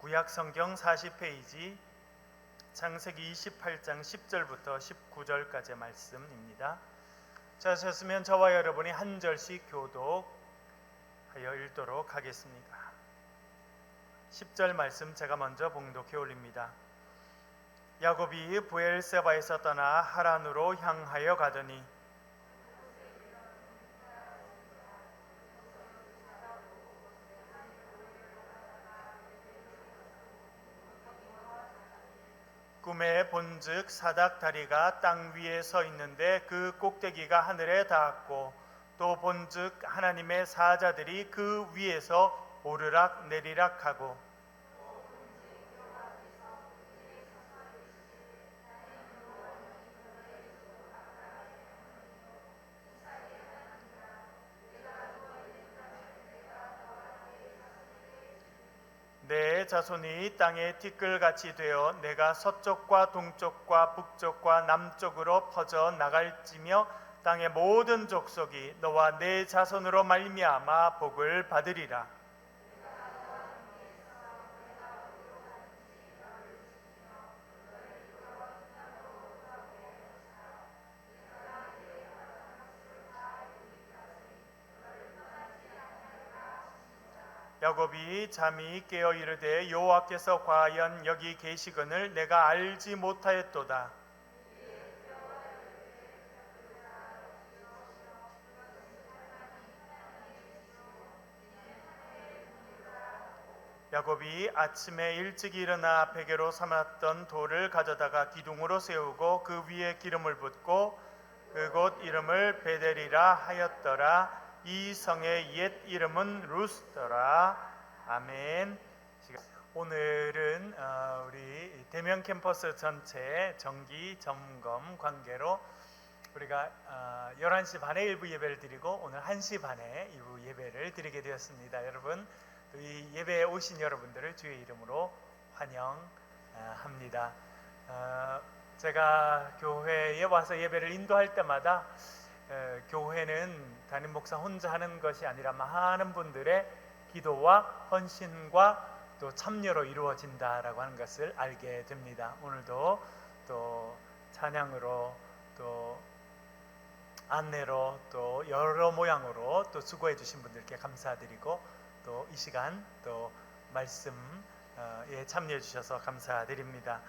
구약성경 40페이지 창세기 28장 10절부터 19절까지의 말씀입니다. 찾으셨으면 저와 여러분이 한 절씩 교독하여 읽도록 하겠습니다. 10절 말씀 제가 먼저 봉독해 올립니다. 야곱이 브엘세바에서 떠나 하란으로 향하여 가더니 꿈에 본즉 사닥 다리가 땅 위에 서 있는데 그 꼭대기가 하늘에 닿았고 또 본즉 하나님의 사자들이 그 위에서 오르락 내리락 하고 내 자손이 땅에 티끌같이 되어 내가 서쪽과 동쪽과 북쪽과 남쪽으로 퍼져 나갈지며 땅의 모든 족속이 너와 내 자손으로 말미암아 복을 받으리라. 야곱이 잠이 깨어 이르되 여호와께서 과연 여기 계시거늘 내가 알지 못하였도다. 야곱이 아침에 일찍 일어나 베개로 삼았던 돌을 가져다가 기둥으로 세우고 그 위에 기름을 붓고 그곳 이름을 베델이라 하였더라. 이 성의 옛 이름은 루스더라. 아멘. 오늘은 우리 대면 캠퍼스 전체 정기 점검 관계로 우리가 11시 반에 일부 예배를 드리고 오늘 1시 반에 일부 예배를 드리게 되었습니다. 여러분, 이 예배에 오신 여러분들을 주의 이름으로 환영합니다. 제가 교회에 와서 예배를 인도할 때마다 교회는 담임 목사 혼자 하는 것이 아니라 많은 분들의 기도와 헌신과 또 참여로 이루어진다라고 하는 것을 알게 됩니다. 오늘도 또 찬양으로 또 안내로 또 여러 모양으로 또 수고해 주신 분들께 감사드리고 또 이 시간 또 말씀에 참여해 주셔서 감사드립니다.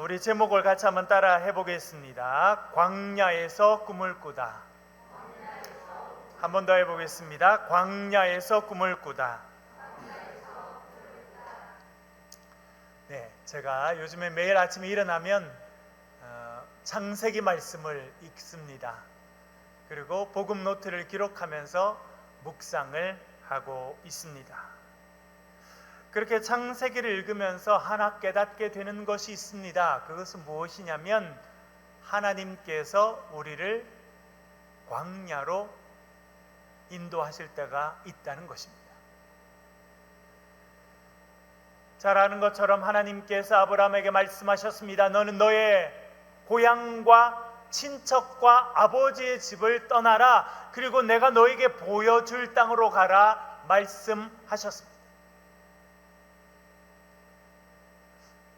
우리 제목을 같이 한번 따라 해보겠습니다. 광야에서 꿈을 꾸다. 한 번 더 해보겠습니다. 광야에서 꿈을 꾸다. 네, 제가 요즘에 매일 아침에 일어나면 창세기 말씀을 읽습니다. 그리고 복음 노트를 기록하면서 묵상을 하고 있습니다. 그렇게 창세기를 읽으면서 하나 깨닫게 되는 것이 있습니다. 그것은 무엇이냐면 하나님께서 우리를 광야로 인도하실 때가 있다는 것입니다. 잘 아는 것처럼 하나님께서 아브라함에게 말씀하셨습니다. 너는 너의 고향과 친척과 아버지의 집을 떠나라. 그리고 내가 너에게 보여줄 땅으로 가라 말씀하셨습니다.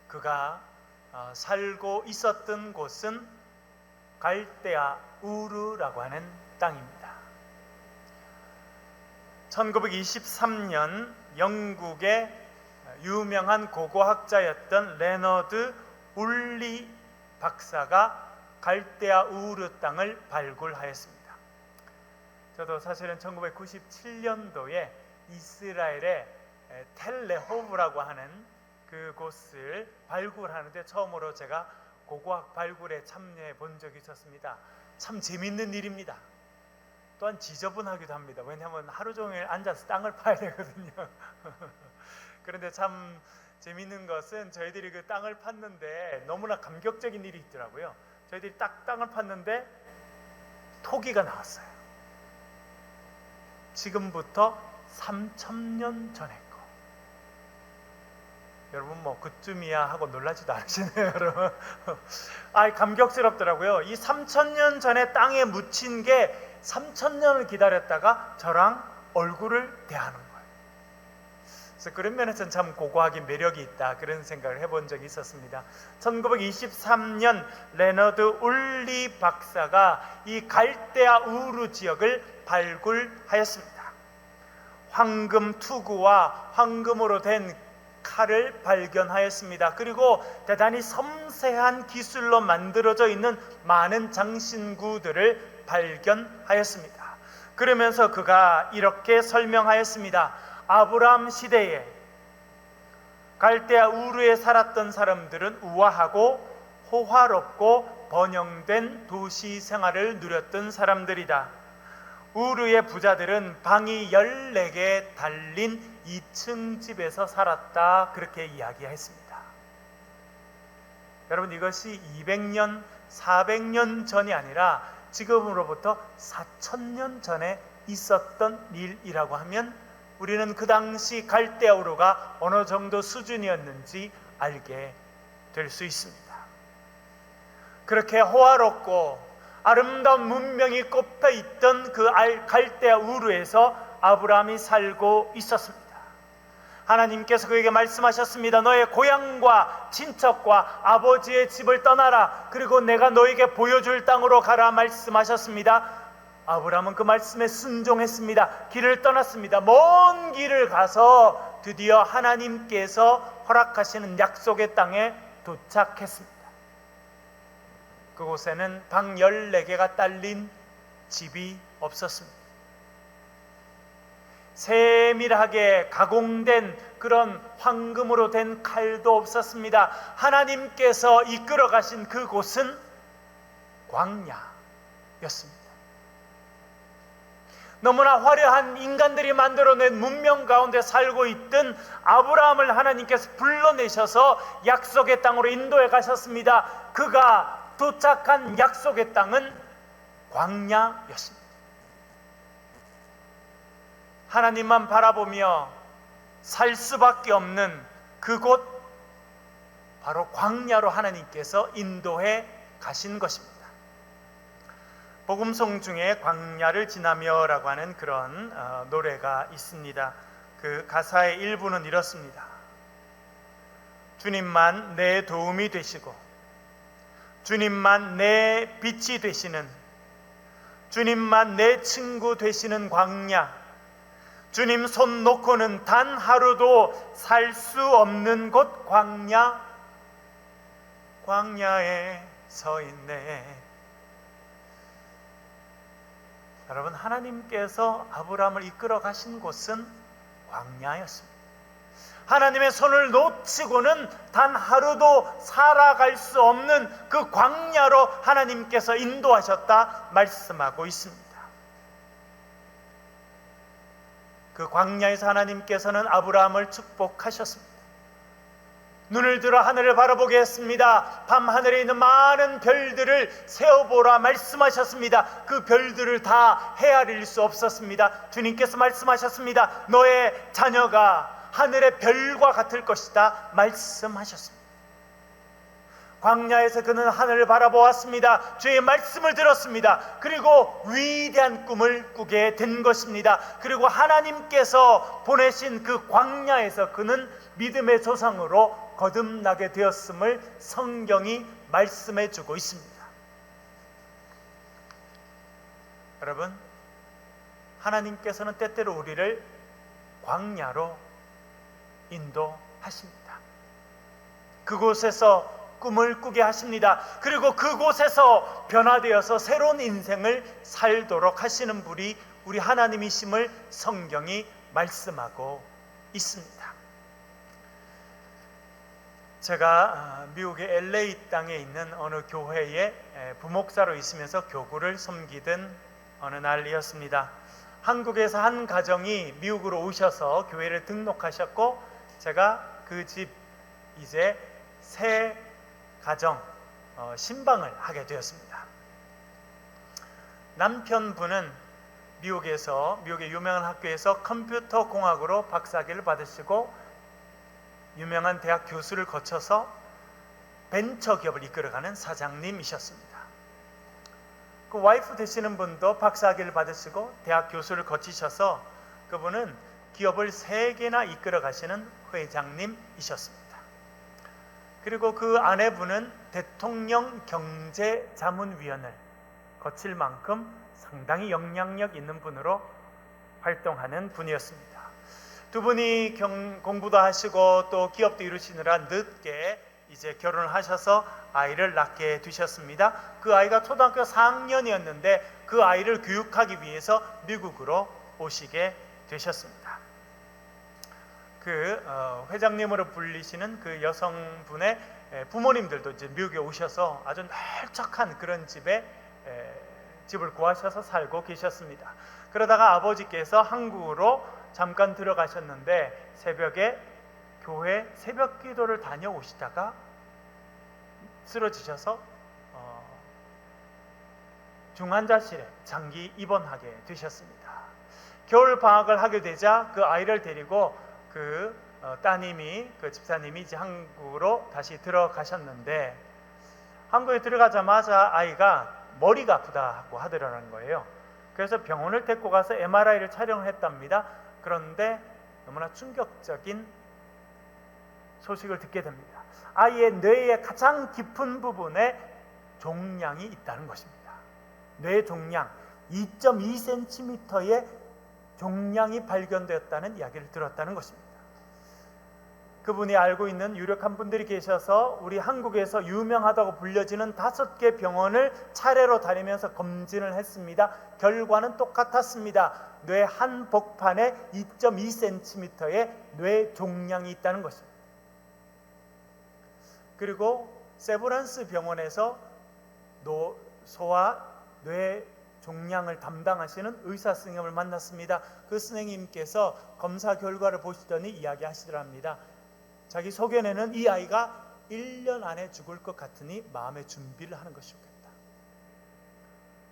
그가 살고 있었던 곳은 갈대아 우르라고 하는 땅입니다. 1923년 영국의 유명한 고고학자였던 레너드 울리 박사가 갈대아 우르 땅을 발굴하였습니다. 저도 사실은 1997년도에 이스라엘의 텔레호브라고 하는 그곳을 발굴하는데 처음으로 제가 고고학 발굴에 참여해 본 적이 있었습니다. 참 재밌는 일입니다. 또한 지저분하기도 합니다. 왜냐하면 하루 종일 앉아서 땅을 파야 되거든요. 그런데 참 재밌는 것은 저희들이 그 땅을 팠는데 너무나 감격적인 일이 있더라고요. 저희들이 딱 땅을 팠는데 토기가 나왔어요. 지금부터 3,000년 전에 거. 여러분 뭐 그쯤이야 하고 놀라지도 않으시네요, 여러분. 감격스럽더라고요. 이 3,000년 전에 땅에 묻힌 게 3,000년을 기다렸다가 저랑 얼굴을 대하는 거예요. 그래서 그런 면에서는 참 고고하긴 매력이 있다, 그런 생각을 해본 적이 있었습니다. 1923년 레너드 울리 박사가 이 갈대아 우르 지역을 발굴하였습니다. 황금 투구와 황금으로 된 칼을 발견하였습니다. 그리고 대단히 섬세한 기술로 만들어져 있는 많은 장신구들을 발견하였습니다. 그러면서 그가 이렇게 설명하였습니다. 아브라함 시대에 갈대아 우르에 살았던 사람들은 우아하고 호화롭고 번영된 도시 생활을 누렸던 사람들이다. 우르의 부자들은 방이 14개 달린 2층 집에서 살았다, 그렇게 이야기했습니다. 여러분, 이것이 200년, 400년 전이 아니라 지금으로부터 4000년 전에 있었던 일이라고 하면 우리는 그 당시 갈대아 우르가 어느 정도 수준이었는지 알게 될 수 있습니다. 그렇게 호화롭고 아름다운 문명이 꼽혀 있던 그 갈대아 우르에서 아브라함이 살고 있었습니다. 하나님께서 그에게 말씀하셨습니다. 너의 고향과 친척과 아버지의 집을 떠나라. 그리고 내가 너에게 보여줄 땅으로 가라 말씀하셨습니다. 아브라함은 그 말씀에 순종했습니다. 길을 떠났습니다. 먼 길을 가서 드디어 하나님께서 허락하시는 약속의 땅에 도착했습니다. 그곳에는 방 14개가 딸린 집이 없었습니다. 세밀하게 가공된 그런 황금으로 된 칼도 없었습니다. 하나님께서 이끌어 가신 그곳은 광야였습니다. 너무나 화려한 인간들이 만들어낸 문명 가운데 살고 있던 아브라함을 하나님께서 불러내셔서 약속의 땅으로 인도해 가셨습니다. 그가 도착한 약속의 땅은 광야였습니다. 하나님만 바라보며 살 수밖에 없는 그곳, 바로 광야로 하나님께서 인도해 가신 것입니다. 복음송 중에 광야를 지나며 라고 하는 그런 노래가 있습니다. 그 가사의 일부는 이렇습니다. 주님만 내 도움이 되시고 주님만 내 빛이 되시는, 주님만 내 친구 되시는 광야, 주님 손 놓고는 단 하루도 살 수 없는 곳 광야, 광야에 서 있네. 여러분, 하나님께서 아브라함을 이끌어 가신 곳은 광야였습니다. 하나님의 손을 놓치고는 단 하루도 살아갈 수 없는 그 광야로 하나님께서 인도하셨다 말씀하고 있습니다. 그 광야에서 하나님께서는 아브라함을 축복하셨습니다. 눈을 들어 하늘을 바라보게 했습니다. 밤하늘에 있는 많은 별들을 세어보라 말씀하셨습니다. 그 별들을 다 헤아릴 수 없었습니다. 주님께서 말씀하셨습니다. 너의 자녀가 하늘의 별과 같을 것이다 말씀하셨습니다. 광야에서 그는 하늘을 바라보았습니다. 주의 말씀을 들었습니다. 그리고 위대한 꿈을 꾸게 된 것입니다. 그리고 하나님께서 보내신 그 광야에서 그는 믿음의 조상으로 거듭나게 되었음을 성경이 말씀해 주고 있습니다. 여러분, 하나님께서는 때때로 우리를 광야로 인도하십니다. 그곳에서 꿈을 꾸게 하십니다. 그리고 그곳에서 변화되어서 새로운 인생을 살도록 하시는 분이 우리 하나님이심을 성경이 말씀하고 있습니다. 제가 미국의 LA 땅에 있는 어느 교회에 부목사로 있으면서 교구를 섬기던 어느 날이었습니다. 한국에서 한 가정이 미국으로 오셔서 교회를 등록하셨고, 제가 그 집 이제 새 가정 신방을 하게 되었습니다. 남편분은 미국의 유명한 학교에서 컴퓨터 공학으로 박사학위를 받으시고 유명한 대학 교수를 거쳐서 벤처기업을 이끌어가는 사장님이셨습니다. 그 와이프 되시는 분도 박사학위를 받으시고 대학 교수를 거치셔서 그분은 기업을 3개나 이끌어 가시는 회장님이셨습니다. 그리고 그 아내분은 대통령 경제자문위원을 거칠 만큼 상당히 영향력 있는 분으로 활동하는 분이었습니다. 두 분이 공부도 하시고 또 기업도 이루시느라 늦게 이제 결혼을 하셔서 아이를 낳게 되셨습니다. 그 아이가 초등학교 4학년이었는데 그 아이를 교육하기 위해서 미국으로 오시게 되셨습니다. 그 회장님으로 불리시는 그 여성분의 부모님들도 이제 미국에 오셔서 아주 널쩍한 그런 집에 집을 구하셔서 살고 계셨습니다. 그러다가 아버지께서 한국으로 잠깐 들어가셨는데 새벽에 교회 새벽 기도를 다녀오시다가 쓰러지셔서 중환자실에 장기 입원하게 되셨습니다. 겨울 방학을 하게 되자 그 아이를 데리고 그 따님이 그 집사님이 이제 한국으로 다시 들어가셨는데 한국에 들어가자마자 아이가 머리가 아프다고 하더라는 거예요. 그래서 병원을 데리고 가서 MRI를 촬영을 했답니다. 그런데 너무나 충격적인 소식을 듣게 됩니다. 아이의 뇌의 가장 깊은 부분에 종양이 있다는 것입니다. 뇌 종양 2.2cm의 종양이 발견되었다는 이야기를 들었다는 것입니다. 그분이 알고 있는 유력한 분들이 계셔서 우리 한국에서 유명하다고 불려지는 5개 병원을 차례로 다니면서 검진을 했습니다. 결과는 똑같았습니다. 뇌 한 복판에 2.2cm의 뇌 종양이 있다는 것입니다. 그리고 세브란스 병원에서 소아 뇌 종양을 담당하시는 의사 선생님을 만났습니다. 그 선생님께서 검사 결과를 보시더니 이야기하시더랍니다. 자기 소견에는 이 아이가 1년 안에 죽을 것 같으니 마음의 준비를 하는 것이 좋겠다.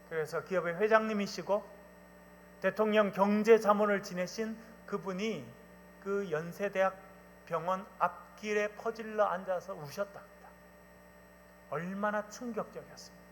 그래서 기업의 회장님이시고 대통령 경제자문을 지내신 그분이 그 연세대학 병원 앞길에 퍼질러 앉아서 우셨답니다. 얼마나 충격적이었습니까?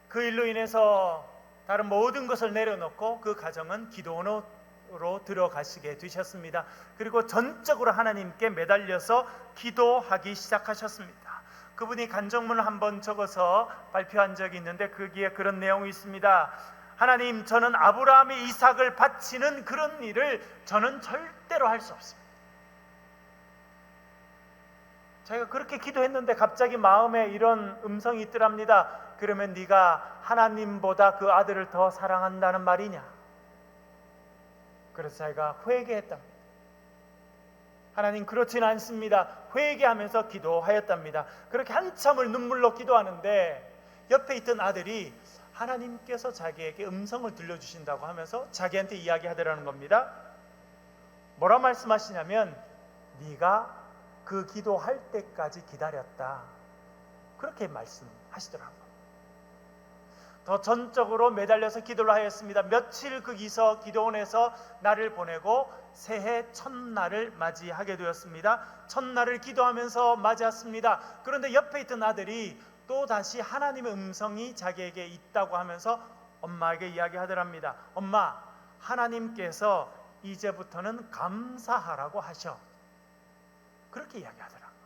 그 일로 인해서 다른 모든 것을 내려놓고 그 가정은 기도원으로 들어가시게 되셨습니다. 그리고 전적으로 하나님께 매달려서 기도하기 시작하셨습니다. 그분이 간증문을 한번 적어서 발표한 적이 있는데 거기에 그런 내용이 있습니다. 하나님, 저는 아브라함이 이삭을 바치는 그런 일을 저는 절대로 할 수 없습니다. 자기가 그렇게 기도했는데 갑자기 마음에 이런 음성이 있더랍니다. 그러면 네가 하나님보다 그 아들을 더 사랑한다는 말이냐? 그래서 자기가 회개했답니다. 하나님, 그렇지는 않습니다. 회개하면서 기도하였답니다. 그렇게 한참을 눈물로 기도하는데 옆에 있던 아들이 하나님께서 자기에게 음성을 들려주신다고 하면서 자기한테 이야기하더라는 겁니다. 뭐라 말씀하시냐면 네가 그 기도할 때까지 기다렸다. 그렇게 말씀하시더라고요. 더 전적으로 매달려서 기도를 하였습니다. 며칠 거기서 기도원에서 날을 보내고 새해 첫날을 맞이하게 되었습니다. 첫날을 기도하면서 맞이했습니다. 그런데 옆에 있던 아들이 또 다시 하나님의 음성이 자기에게 있다고 하면서 엄마에게 이야기하더랍니다. 엄마, 하나님께서 이제부터는 감사하라고 하셔. 그렇게 이야기하더라고요.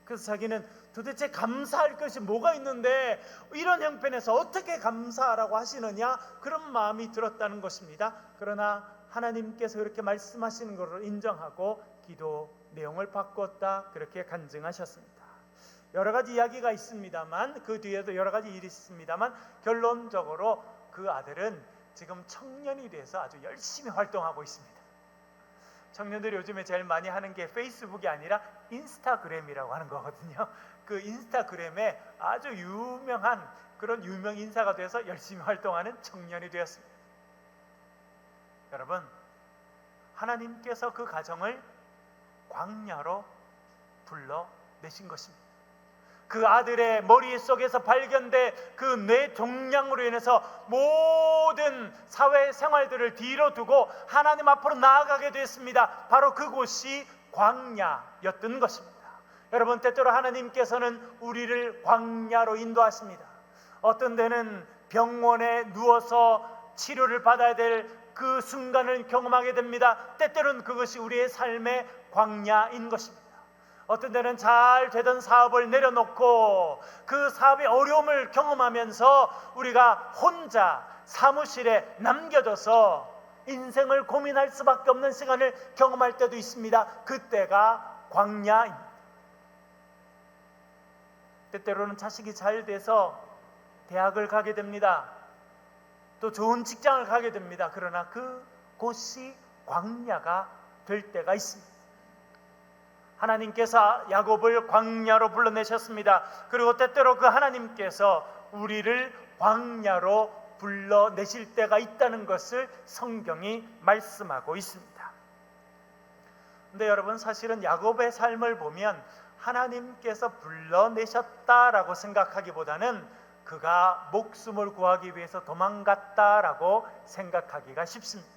그래서 자기는 도대체 감사할 것이 뭐가 있는데 이런 형편에서 어떻게 감사하라고 하시느냐, 그런 마음이 들었다는 것입니다. 그러나 하나님께서 그렇게 말씀하시는 것을 인정하고 기도 내용을 바꿨다, 그렇게 간증하셨습니다. 여러 가지 이야기가 있습니다만, 그 뒤에도 여러 가지 일이 있습니다만, 결론적으로 그 아들은 지금 청년이 돼서 아주 열심히 활동하고 있습니다. 청년들이 요즘에 제일 많이 하는 게 페이스북이 아니라 인스타그램이라고 하는 거거든요. 그 인스타그램에 아주 유명한 그런 유명 인사가 돼서 열심히 활동하는 청년이 되었습니다. 여러분, 하나님께서 그 가정을 광야로 불러내신 것입니다. 그 아들의 머릿속에서 발견된 그 뇌 종양으로 인해서 모든 사회 생활들을 뒤로 두고 하나님 앞으로 나아가게 됐습니다. 바로 그곳이 광야였던 것입니다. 여러분, 때때로 하나님께서는 우리를 광야로 인도하십니다. 어떤 데는 병원에 누워서 치료를 받아야 될 그 순간을 경험하게 됩니다. 때때로는 그것이 우리의 삶의 광야인 것입니다. 어떤 때는 잘 되던 사업을 내려놓고 그 사업의 어려움을 경험하면서 우리가 혼자 사무실에 남겨져서 인생을 고민할 수밖에 없는 시간을 경험할 때도 있습니다. 그때가 광야입니다. 때때로는 자식이 잘 돼서 대학을 가게 됩니다. 또 좋은 직장을 가게 됩니다. 그러나 그곳이 광야가 될 때가 있습니다. 하나님께서 야곱을 광야로 불러내셨습니다. 그리고 때때로 그 하나님께서 우리를 광야로 불러내실 때가 있다는 것을 성경이 말씀하고 있습니다. 근데 여러분, 사실은 야곱의 삶을 보면 하나님께서 불러내셨다라고 생각하기보다는 그가 목숨을 구하기 위해서 도망갔다라고 생각하기가 쉽습니다.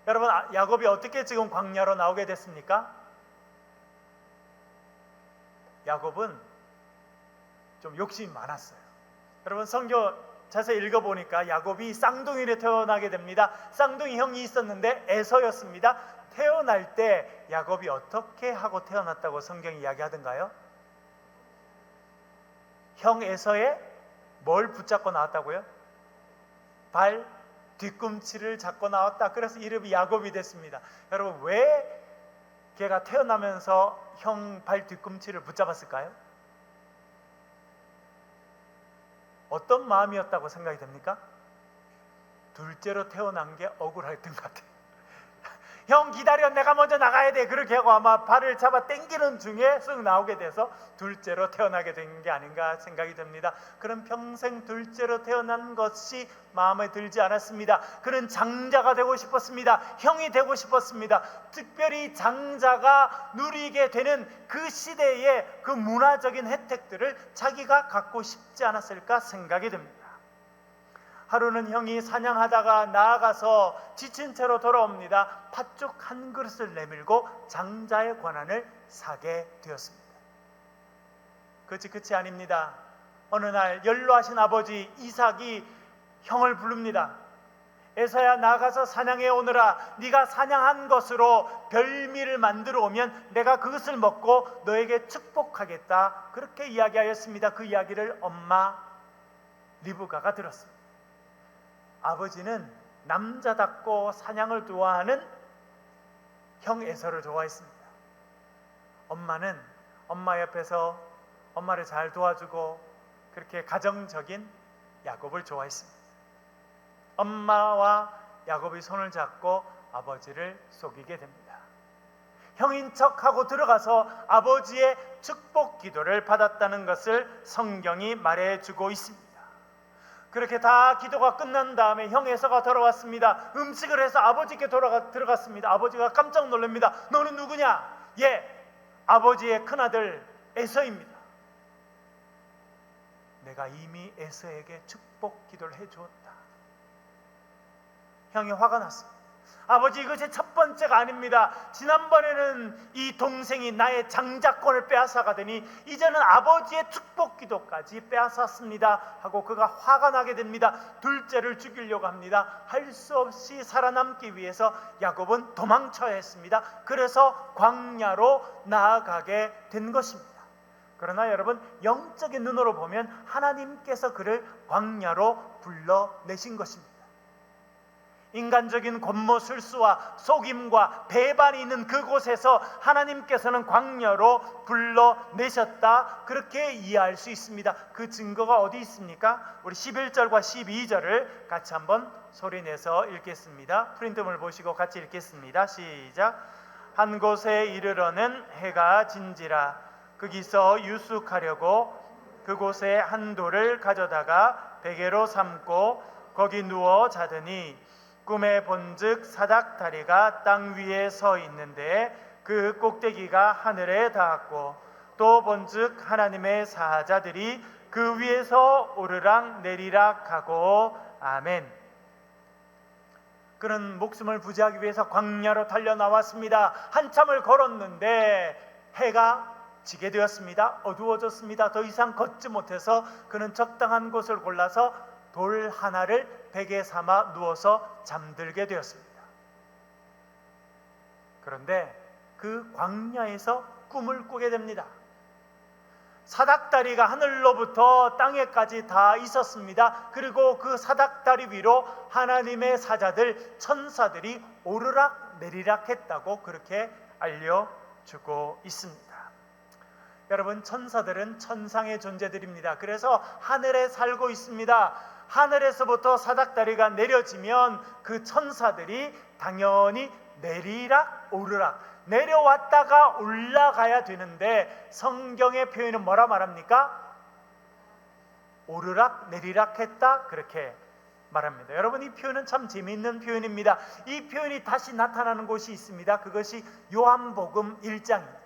여러분, 야곱이 어떻게 지금 광야로 나오게 됐습니까? 야곱은 좀 욕심이 많았어요. 여러분, 성경 자세히 읽어보니까 야곱이 쌍둥이로 태어나게 됩니다. 쌍둥이 형이 있었는데 에서였습니다. 태어날 때 야곱이 어떻게 하고 태어났다고 성경이 이야기하던가요? 형 에서의 뭘 붙잡고 나왔다고요? 발 뒤꿈치를 잡고 나왔다. 그래서 이름이 야곱이 됐습니다. 여러분, 왜 걔가 태어나면서 형 발 뒤꿈치를 붙잡았을까요? 어떤 마음이었다고 생각이 됩니까? 둘째로 태어난 게 억울했던 것 같아요. 형 기다려, 내가 먼저 나가야 돼. 그렇게 하고 아마 발을 잡아 당기는 중에 쓱 나오게 돼서 둘째로 태어나게 된 게 아닌가 생각이 듭니다. 그런 평생 둘째로 태어난 것이 마음에 들지 않았습니다. 그는 장자가 되고 싶었습니다. 형이 되고 싶었습니다. 특별히 장자가 누리게 되는 그 시대의 그 문화적인 혜택들을 자기가 갖고 싶지 않았을까 생각이 듭니다. 하루는 형이 사냥하다가 나아가서 지친 채로 돌아옵니다. 팥죽 한 그릇을 내밀고 장자의 권한을 사게 되었습니다. 끝이 아닙니다. 어느 날 연로하신 아버지 이삭이 형을 부릅니다. 에서야, 나가서 사냥해 오너라. 네가 사냥한 것으로 별미를 만들어 오면 내가 그것을 먹고 너에게 축복하겠다. 그렇게 이야기하였습니다. 그 이야기를 엄마 리브가가 들었습니다. 아버지는 남자답고 사냥을 좋아하는 형 에서를 좋아했습니다. 엄마는 엄마 옆에서 엄마를 잘 도와주고 그렇게 가정적인 야곱을 좋아했습니다. 엄마와 야곱이 손을 잡고 아버지를 속이게 됩니다. 형인 척하고 들어가서 아버지의 축복 기도를 받았다는 것을 성경이 말해주고 있습니다. 그렇게 다 기도가 끝난 다음에 형 에서가 돌아왔습니다. 음식을 해서 아버지께 들어갔습니다. 아버지가 깜짝 놀랍니다. 너는 누구냐? 예, 아버지의 큰아들 에서입니다. 내가 이미 에서에게 축복 기도를 해주었다. 형이 화가 났습니다. 아버지, 이것이 첫 번째가 아닙니다. 지난번에는 이 동생이 나의 장자권을 빼앗아가더니 이제는 아버지의 축복 기도까지 빼앗았습니다 하고 그가 화가 나게 됩니다. 둘째를 죽이려고 합니다. 할 수 없이 살아남기 위해서 야곱은 도망쳐야 했습니다. 그래서 광야로 나아가게 된 것입니다. 그러나 여러분, 영적인 눈으로 보면 하나님께서 그를 광야로 불러내신 것입니다. 인간적인 권모술수와 속임과 배반이 있는 그곳에서 하나님께서는 광야로 불러내셨다, 그렇게 이해할 수 있습니다. 그 증거가 어디 있습니까? 우리 11절과 12절을 같이 한번 소리내서 읽겠습니다. 프린트물 보시고 같이 읽겠습니다. 시작. 한 곳에 이르러는 해가 진지라. 거기서 유숙하려고 그곳에 한 돌을 가져다가 베개로 삼고 거기 누워 자더니 꿈에 본즉 사닥다리가 땅 위에 서 있는데 그 꼭대기가 하늘에 닿았고 또 본즉 하나님의 사자들이 그 위에서 오르락 내리락 하고 아멘. 그는 목숨을 부지하기 위해서 광야로 달려 나왔습니다. 한참을 걸었는데 해가 지게 되었습니다. 어두워졌습니다. 더 이상 걷지 못해서 그는 적당한 곳을 골라서 돌 하나를 베개 삼아 누워서 잠들게 되었습니다. 그런데 그 광야에서 꿈을 꾸게 됩니다. 사닥다리가 하늘로부터 땅에까지 다 있었습니다. 그리고 그 사닥다리 위로 하나님의 사자들, 천사들이 오르락 내리락 했다고 그렇게 알려주고 있습니다. 여러분, 천사들은 천상의 존재들입니다. 그래서 하늘에 살고 있습니다. 하늘에서부터 사닥다리가 내려지면 그 천사들이 당연히 내리락 오르락, 내려왔다가 올라가야 되는데 성경의 표현은 뭐라 말합니까? 오르락 내리락 했다, 그렇게 말합니다. 여러분, 이 표현은 참 재미있는 표현입니다. 이 표현이 다시 나타나는 곳이 있습니다. 그것이 요한복음 1장입니다.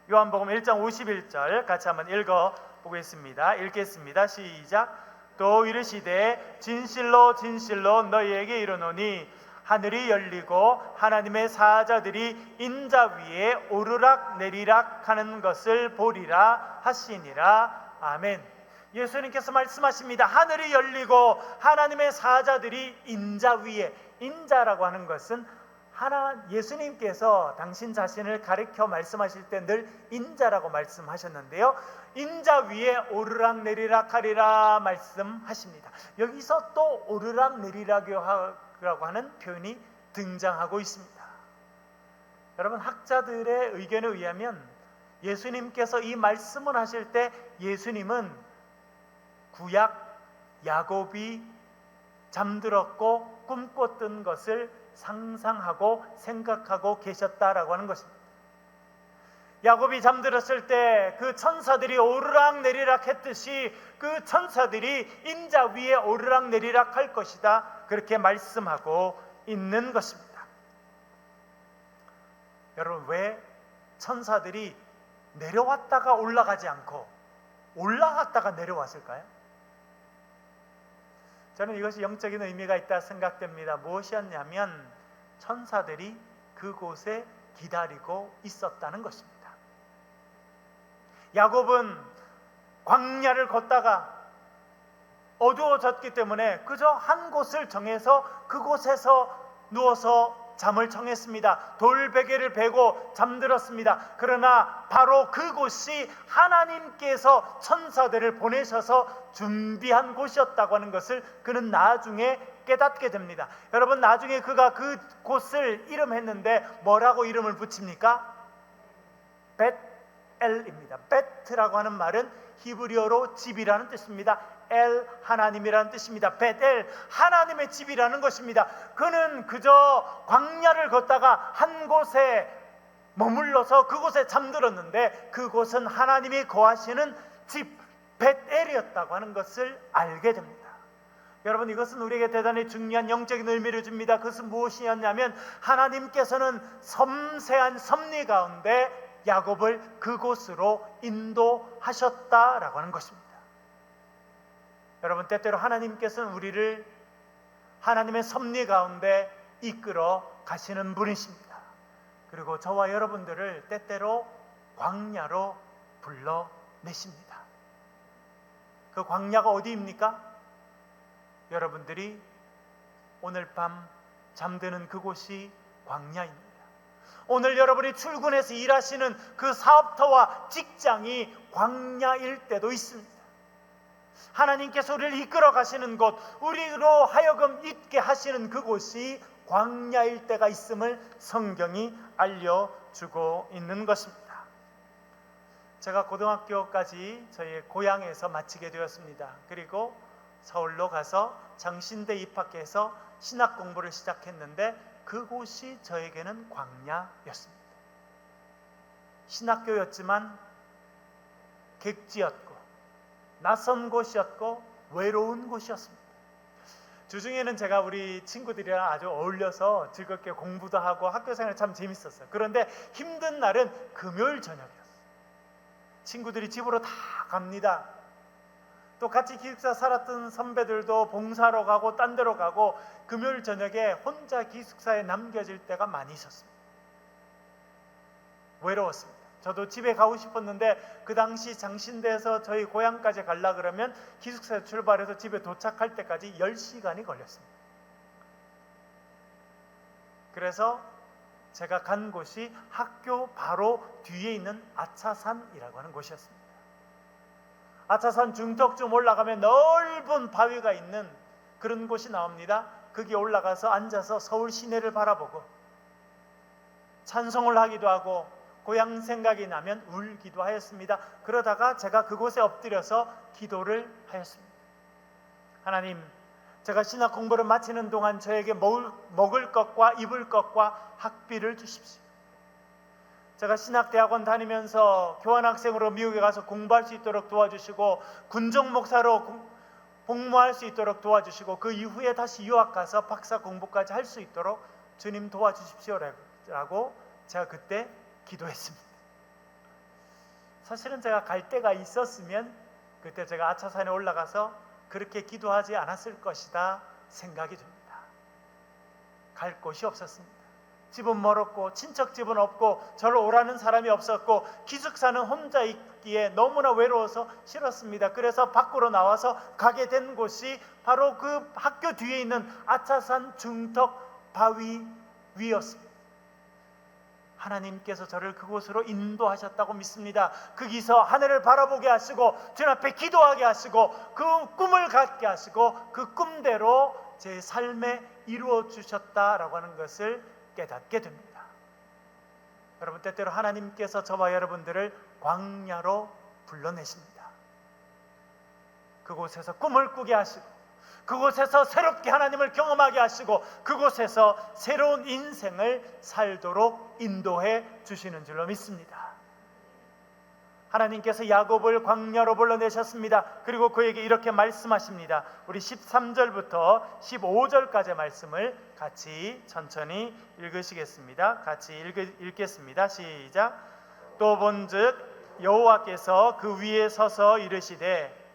요한복음 1장 51절 같이 한번 읽어보겠습니다. 읽겠습니다. 시작. 또 이르시되 진실로 진실로 너희에게 이르노니 하늘이 열리고 하나님의 사자들이 인자 위에 오르락 내리락 하는 것을 보리라 하시니라. 아멘. 예수님께서 말씀하십니다. 하늘이 열리고 하나님의 사자들이 인자 위에, 인자라고 하는 것은 예수님께서 당신 자신을 가리켜 말씀하실 때 늘 인자라고 말씀하셨는데요, 인자 위에 오르락 내리락 하리라 말씀하십니다. 여기서 또 오르락 내리락이라고 하는 표현이 등장하고 있습니다. 여러분, 학자들의 의견에 의하면 예수님께서 이 말씀을 하실 때 예수님은 구약 야곱이 잠들었고 꿈꿨던 것을 상상하고 생각하고 계셨다라고 하는 것입니다. 야곱이 잠들었을 때 그 천사들이 오르락 내리락 했듯이 그 천사들이 인자 위에 오르락 내리락 할 것이다, 그렇게 말씀하고 있는 것입니다. 여러분, 왜 천사들이 내려왔다가 올라가지 않고 올라갔다가 내려왔을까요? 저는 이것이 영적인 의미가 있다 생각됩니다. 무엇이었냐면 천사들이 그곳에 기다리고 있었다는 것입니다. 야곱은 광야를 걷다가 어두워졌기 때문에 그저 한 곳을 정해서 그곳에서 누워서 잠을 청했습니다. 돌베개를 베고 잠들었습니다. 그러나 바로 그곳이 하나님께서 천사들을 보내셔서 준비한 곳이었다고 하는 것을 그는 나중에 깨닫게 됩니다. 여러분, 나중에 그가 그곳을 이름했는데 뭐라고 이름을 붙입니까? 벳엘입니다. 베트라고 하는 말은 히브리어로 집이라는 뜻입니다. 엘, 하나님이라는 뜻입니다. 벳엘, 하나님의 집이라는 것입니다. 그는 그저 광야를 걷다가 한 곳에 머물러서 그곳에 잠들었는데 그곳은 하나님이 거하시는 집 벳엘이었다고 하는 것을 알게 됩니다. 여러분, 이것은 우리에게 대단히 중요한 영적인 의미를 줍니다. 그것은 무엇이었냐면 하나님께서는 섬세한 섭리 가운데 야곱을 그곳으로 인도하셨다라고 하는 것입니다. 여러분, 때때로 하나님께서는 우리를 하나님의 섭리 가운데 이끌어 가시는 분이십니다. 그리고 저와 여러분들을 때때로 광야로 불러내십니다. 그 광야가 어디입니까? 여러분들이 오늘 밤 잠드는 그곳이 광야입니다. 오늘 여러분이 출근해서 일하시는 그 사업터와 직장이 광야일 때도 있습니다. 하나님께서 우리를 이끌어 가시는 곳, 우리로 하여금 있게 하시는 그곳이 광야일 때가 있음을 성경이 알려주고 있는 것입니다. 제가 고등학교까지 저희 고향에서 마치게 되었습니다. 그리고 서울로 가서 장신대 입학해서 신학 공부를 시작했는데 그곳이 저에게는 광야였습니다. 신학교였지만 객지였고 낯선 곳이었고 외로운 곳이었습니다. 주중에는 제가 우리 친구들이랑 아주 어울려서 즐겁게 공부도 하고 학교생활 참 재밌었어요. 그런데 힘든 날은 금요일 저녁이었어요. 친구들이 집으로 다 갑니다. 또 같이 기숙사 살았던 선배들도 봉사로 가고 딴 데로 가고 금요일 저녁에 혼자 기숙사에 남겨질 때가 많이 있었습니다. 외로웠습니다. 저도 집에 가고 싶었는데 그 당시 장신대에서 저희 고향까지 가려 그러면 기숙사에 출발해서 집에 도착할 때까지 10시간이 걸렸습니다. 그래서 제가 간 곳이 학교 바로 뒤에 있는 아차산이라고 하는 곳이었습니다. 아차산 중턱쯤 올라가면 넓은 바위가 있는 그런 곳이 나옵니다. 거기 올라가서 앉아서 서울 시내를 바라보고 찬송을 하기도 하고 고향 생각이 나면 울기도 하였습니다. 그러다가 제가 그곳에 엎드려서 기도를 하였습니다. 하나님, 제가 신학 공부를 마치는 동안 저에게 먹을 것과 입을 것과 학비를 주십시오. 제가 신학대학원 다니면서 교환학생으로 미국에 가서 공부할 수 있도록 도와주시고 군정 목사로 복무할 수 있도록 도와주시고 그 이후에 다시 유학 가서 박사 공부까지 할 수 있도록 주님 도와주십시오라고 제가 그때 기도했습니다. 사실은 제가 갈 데가 있었으면 그때 제가 아차산에 올라가서 그렇게 기도하지 않았을 것이다 생각이 듭니다. 갈 곳이 없었습니다. 집은 멀었고 친척 집은 없고 저를 오라는 사람이 없었고 기숙사는 혼자 있기에 너무나 외로워서 싫었습니다. 그래서 밖으로 나와서 가게 된 곳이 바로 그 학교 뒤에 있는 아차산 중턱 바위 위였습니다. 하나님께서 저를 그곳으로 인도하셨다고 믿습니다. 거기서 하늘을 바라보게 하시고 주님 앞에 기도하게 하시고 그 꿈을 갖게 하시고 그 꿈대로 제 삶에 이루어 주셨다라고 하는 것을 깨닫게 됩니다. 여러분, 때때로 하나님께서 저와 여러분들을 광야로 불러내십니다. 그곳에서 꿈을 꾸게 하시고 그곳에서 새롭게 하나님을 경험하게 하시고 그곳에서 새로운 인생을 살도록 인도해 주시는 줄로 믿습니다. 하나님께서 야곱을 광야로 불러내셨습니다. 그리고 그에게 이렇게 말씀하십니다. 우리 13절부터 15절까지의 말씀을 같이 천천히 읽으시겠습니다. 같이 읽겠습니다. 시작. 또 본즉 여호와께서 그 위에 서서 이르시되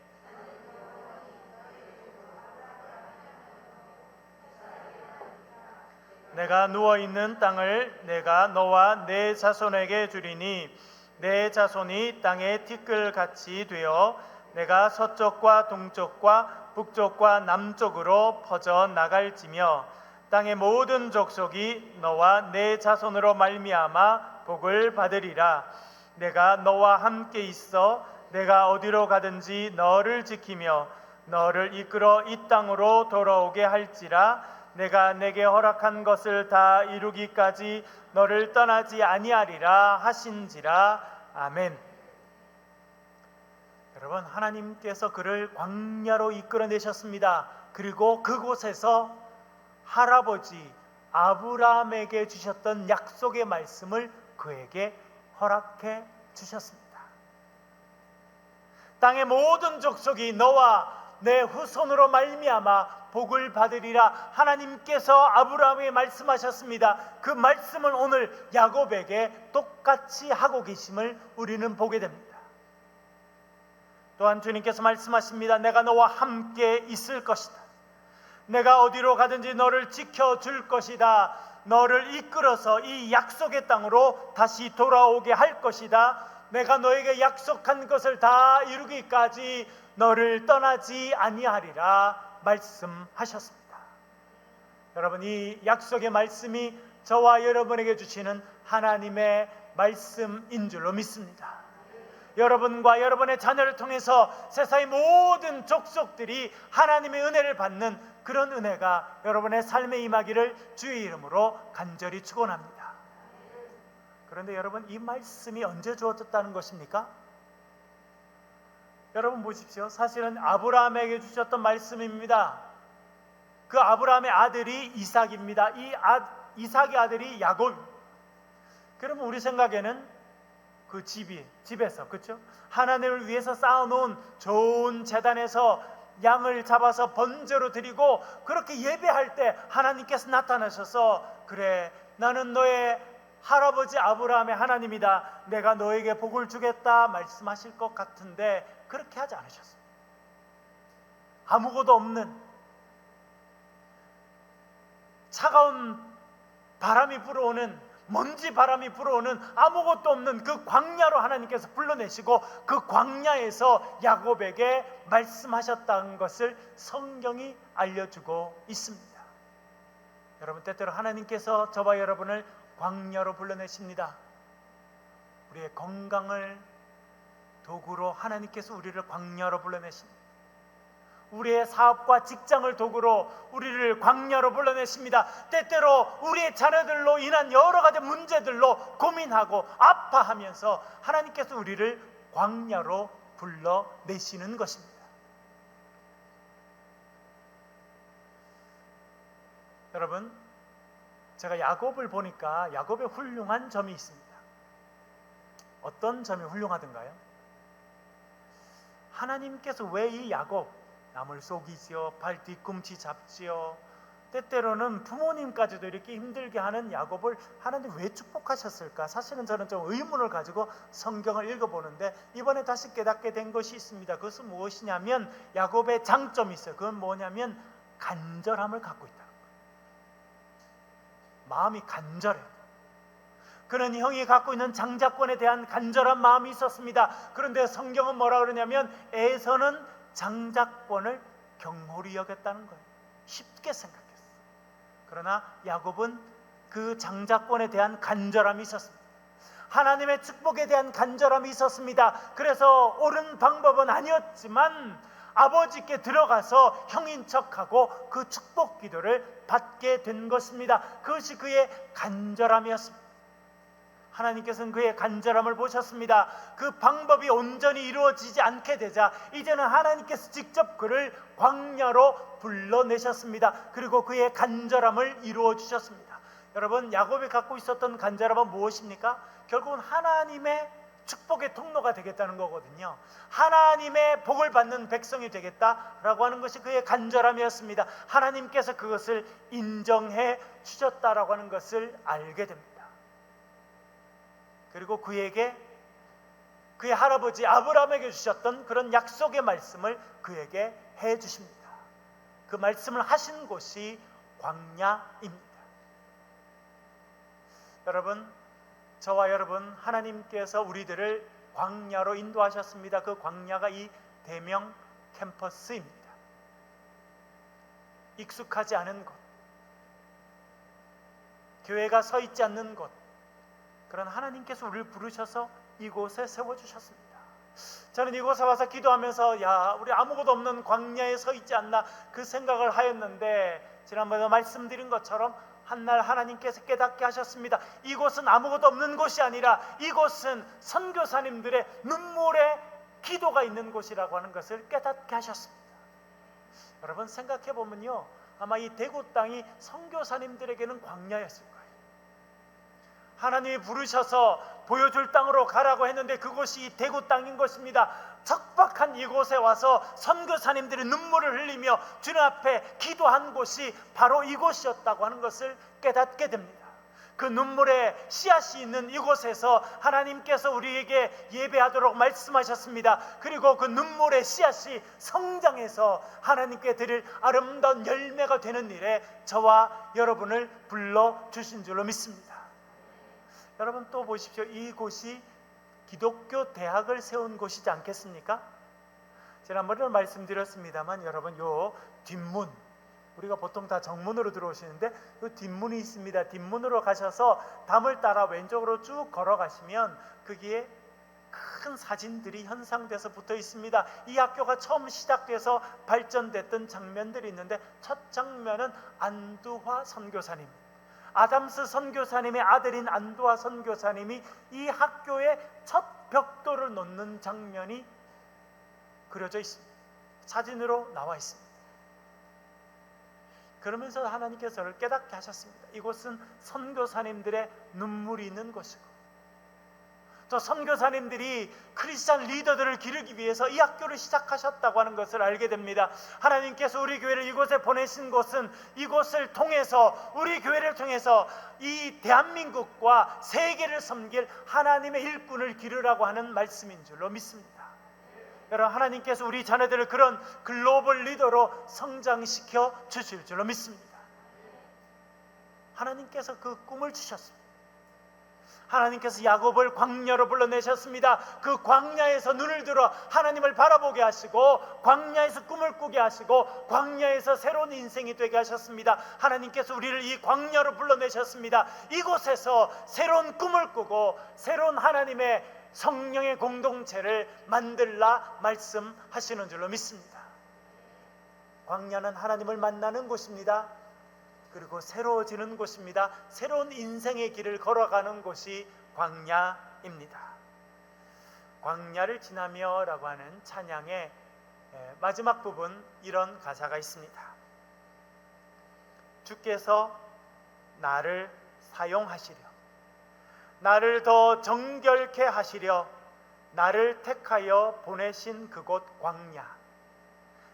내가 누워있는 땅을 내가 너와 내 자손에게 주리니 내 자손이 땅의 티끌같이 되어 내가 서쪽과 동쪽과 북쪽과 남쪽으로 퍼져 나갈지며 땅의 모든 족속이 너와 내 자손으로 말미암아 복을 받으리라. 내가 너와 함께 있어 내가 어디로 가든지 너를 지키며 너를 이끌어 이 땅으로 돌아오게 할지라. 내가 내게 허락한 것을 다 이루기까지 너를 떠나지 아니하리라 하신지라. 아멘. 여러분, 하나님께서 그를 광야로 이끌어내셨습니다. 그리고 그곳에서 할아버지 아브라함에게 주셨던 약속의 말씀을 그에게 허락해 주셨습니다. 땅의 모든 족속이 너와 내 후손으로 말미암아 복을 받으리라. 하나님께서 아브라함에게 말씀하셨습니다. 그 말씀을 오늘 야곱에게 똑같이 하고 계심을 우리는 보게 됩니다. 또한 주님께서 말씀하십니다. 내가 너와 함께 있을 것이다. 내가 어디로 가든지 너를 지켜줄 것이다. 너를 이끌어서 이 약속의 땅으로 다시 돌아오게 할 것이다. 내가 너에게 약속한 것을 다 이루기까지 너를 떠나지 아니하리라 말씀하셨습니다. 여러분, 이 약속의 말씀이 저와 여러분에게 주시는 하나님의 말씀인 줄로 믿습니다. 여러분과 여러분의 자녀를 통해서 세상의 모든 족속들이 하나님의 은혜를 받는 그런 은혜가 여러분의 삶에 임하기를 주의 이름으로 간절히 축원합니다. 그런데 여러분, 이 말씀이 언제 주어졌다는 것입니까? 여러분 보십시오. 사실은 아브라함에게 주셨던 말씀입니다. 그 아브라함의 아들이 이삭입니다. 이삭의 아들이 야곱입니다. 그러면 우리 생각에는 그 집에서, 그렇죠? 하나님을 위해서 쌓아놓은 좋은 제단에서 양을 잡아서 번제로 드리고 그렇게 예배할 때 하나님께서 나타나셔서 그래, 나는 너의 할아버지 아브라함의 하나님이다. 내가 너에게 복을 주겠다 말씀하실 것 같은데 그렇게 하지 않으셨어요. 아무것도 없는 차가운 바람이 불어오는 먼지 바람이 불어오는 아무것도 없는 그 광야로 하나님께서 불러내시고 그 광야에서 야곱에게 말씀하셨다는 것을 성경이 알려주고 있습니다. 여러분, 때때로 하나님께서 저와 여러분을 광야로 불러내십니다. 우리의 건강을 도구로 하나님께서 우리를 광야로 불러내십니다. 우리의 사업과 직장을 도구로 우리를 광야로 불러내십니다. 때때로 우리의 자녀들로 인한 여러 가지 문제들로 고민하고 아파하면서 하나님께서 우리를 광야로 불러내시는 것입니다. 여러분, 제가 야곱을 보니까 야곱의 훌륭한 점이 있습니다. 어떤 점이 훌륭하던가요? 하나님께서 왜 이 야곱, 남을 속이지요, 발 뒤꿈치 잡지요, 때때로는 부모님까지도 이렇게 힘들게 하는 야곱을 하나님 왜 축복하셨을까? 사실은 저는 좀 의문을 가지고 성경을 읽어보는데 이번에 다시 깨닫게 된 것이 있습니다. 그것은 무엇이냐면 야곱의 장점이 있어요. 그건 뭐냐면 간절함을 갖고 있다는 거예요. 마음이 간절해요. 그는 형이 갖고 있는 장자권에 대한 간절한 마음이 있었습니다. 그런데 성경은 뭐라 그러냐면 에서는 장자권을 경홀히 여겼다는 거예요. 쉽게 생각했어요. 그러나 야곱은 그 장자권에 대한 간절함이 있었습니다. 하나님의 축복에 대한 간절함이 있었습니다. 그래서 옳은 방법은 아니었지만 아버지께 들어가서 형인 척하고 그 축복 기도를 받게 된 것입니다. 그것이 그의 간절함이었습니다. 하나님께서는 그의 간절함을 보셨습니다. 그 방법이 온전히 이루어지지 않게 되자 이제는 하나님께서 직접 그를 광야로 불러내셨습니다. 그리고 그의 간절함을 이루어 주셨습니다. 여러분, 야곱이 갖고 있었던 간절함은 무엇입니까? 결국은 하나님의 축복의 통로가 되겠다는 거거든요. 하나님의 복을 받는 백성이 되겠다라고 하는 것이 그의 간절함이었습니다. 하나님께서 그것을 인정해 주셨다라고 하는 것을 알게 됩니다. 그리고 그에게 그의 할아버지 아브라함에게 주셨던 그런 약속의 말씀을 그에게 해 주십니다. 그 말씀을 하신 곳이 광야입니다. 여러분, 저와 여러분, 하나님께서 우리들을 광야로 인도하셨습니다. 그 광야가 이 대명 캠퍼스입니다. 익숙하지 않은 곳, 교회가 서 있지 않는 곳, 그런 하나님께서 우리를 부르셔서 이곳에 세워주셨습니다. 저는 이곳에 와서 기도하면서 야, 우리 아무것도 없는 광야에 서 있지 않나 그 생각을 하였는데, 지난번에 말씀드린 것처럼 한날 하나님께서 깨닫게 하셨습니다. 이곳은 아무것도 없는 곳이 아니라 이곳은 선교사님들의 눈물의 기도가 있는 곳이라고 하는 것을 깨닫게 하셨습니다. 여러분, 생각해 보면요, 아마 이 대구 땅이 선교사님들에게는 광야였을 거예요. 하나님이 부르셔서 보여줄 땅으로 가라고 했는데 그곳이 이 대구 땅인 것입니다. 척박한 이곳에 와서 선교사님들이 눈물을 흘리며 주님 앞에 기도한 곳이 바로 이곳이었다고 하는 것을 깨닫게 됩니다. 그 눈물의 씨앗이 있는 이곳에서 하나님께서 우리에게 예배하도록 말씀하셨습니다. 그리고 그 눈물의 씨앗이 성장해서 하나님께 드릴 아름다운 열매가 되는 일에 저와 여러분을 불러주신 줄로 믿습니다. 여러분, 또 보십시오. 이곳이 기독교 대학을 세운 곳이지 않겠습니까? 지난번에 말씀드렸습니다만 여러분, 요 뒷문, 우리가 보통 다 정문으로 들어오시는데 요 뒷문이 있습니다. 뒷문으로 가셔서 담을 따라 왼쪽으로 쭉 걸어가시면 거기에 큰 사진들이 현상돼서 붙어 있습니다. 이 학교가 처음 시작돼서 발전됐던 장면들이 있는데 첫 장면은 안두화 선교사님, 아담스 선교사님의 아들인 안두화 선교사님이 이 학교의 첫 벽돌을 놓는 장면이 그려져 있습니다. 사진으로 나와 있습니다. 그러면서 하나님께서 저를 깨닫게 하셨습니다. 이곳은 선교사님들의 눈물이 있는 곳이고, 또 선교사님들이 크리스찬 리더들을 기르기 위해서 이 학교를 시작하셨다고 하는 것을 알게 됩니다. 하나님께서 우리 교회를 이곳에 보내신 것은 이곳을 통해서, 우리 교회를 통해서 이 대한민국과 세계를 섬길 하나님의 일꾼을 기르라고 하는 말씀인 줄로 믿습니다. 여러분, 하나님께서 우리 자녀들을 그런 글로벌 리더로 성장시켜 주실 줄로 믿습니다. 하나님께서 그 꿈을 주셨습니다. 하나님께서 야곱을 광야로 불러내셨습니다. 그 광야에서 눈을 들어 하나님을 바라보게 하시고 광야에서 꿈을 꾸게 하시고 광야에서 새로운 인생이 되게 하셨습니다. 하나님께서 우리를 이 광야로 불러내셨습니다. 이곳에서 새로운 꿈을 꾸고 새로운 하나님의 성령의 공동체를 만들라 말씀하시는 줄로 믿습니다. 광야는 하나님을 만나는 곳입니다. 그리고 새로워지는 곳입니다. 새로운 인생의 길을 걸어가는 곳이 광야입니다. 광야를 지나며 라고 하는 찬양의 마지막 부분, 이런 가사가 있습니다. 주께서 나를 사용하시려, 나를 더 정결케 하시려 나를 택하여 보내신 그곳 광야,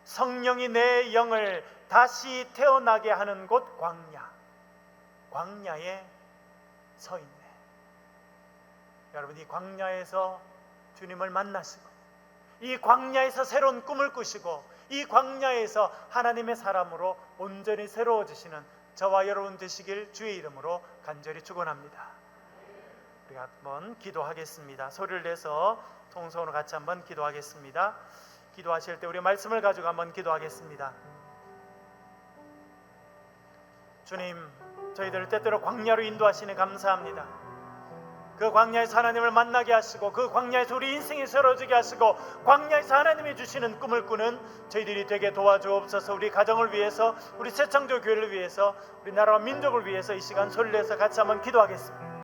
성령이 내 영을 다시 태어나게 하는 곳 광야, 광야에 서 있네. 여러분, 이 광야에서 주님을 만나시고 이 광야에서 새로운 꿈을 꾸시고 이 광야에서 하나님의 사람으로 온전히 새로워지시는 저와 여러분 되시길 주의 이름으로 간절히 축원합니다. 우리가 한번 기도하겠습니다. 소리를 내서 통성으로 같이 한번 기도하겠습니다. 기도하실 때 우리 말씀을 가지고 한번 기도하겠습니다. 주님, 저희들을 때때로 광야로 인도하시니 감사합니다. 그 광야에서 하나님을 만나게 하시고 그 광야에서 우리 인생이 새로워지게 하시고 광야에서 하나님이 주시는 꿈을 꾸는 저희들이 되게 도와주옵소서. 우리 가정을 위해서, 우리 새창조 교회를 위해서, 우리 나라와 민족을 위해서 이 시간 소리를 내서 같이 한번 기도하겠습니다.